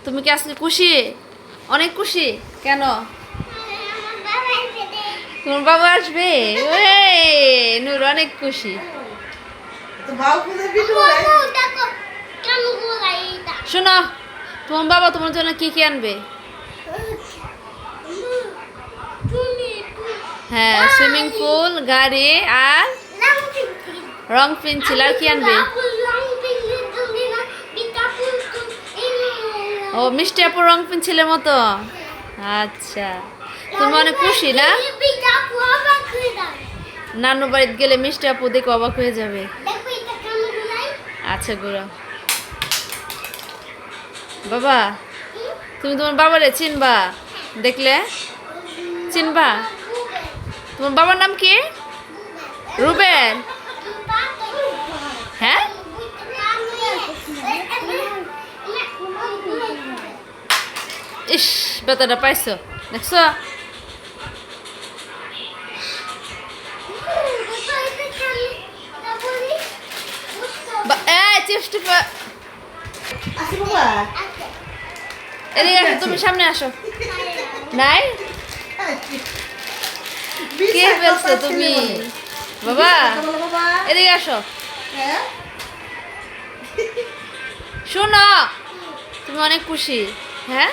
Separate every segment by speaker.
Speaker 1: তুমি কি আজকে খুশি? অনেক খুশি কেন? তোমার বাবা আসবে? নূর অনেক খুশি। শোনো, তোমার বাবা তোমার জন্য কি কি আনবে? হ্যাঁ, সুইমিং পুল, গাড়ি আর রং পেন্সিল। আর কি আনবে? ও, মিষ্টি আপুর রং পেন্সিলের মতো। আচ্ছা, তুমি অনেক খুশি না? নানু বাড়িতে গেলে মিষ্টি আপু দেখে অবাক হয়ে যাবে। আচ্ছা গুড়া বাবা, তুমি তোমার বাবারে চিনবা? দেখলে চিনবা? তোমার বাবার নাম কি? রুবেন। হ্যাঁ, ইস, বেতাটা পাইছো, দেখছো? এদিকে আসো, তুমি সামনে আসো। নাই কে বলছো তুমি? বাবা এদিকে আসো। শোনো, তুমি অনেক খুশি? হ্যাঁ,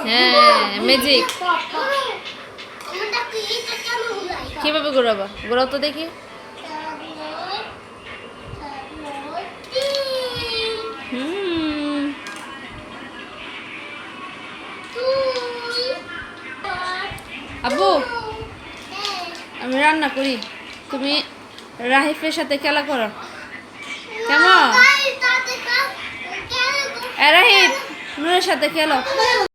Speaker 1: হ্যাঁ, ম্যাজিক কিভাবে ঘোরাবা? ঘোরাও তো দেখি। আব্বু, আমি রান্না করি, তুমি রাহিফের সাথে খেলা করো কেমন? রাহিফ নূরের সাথে খেলো।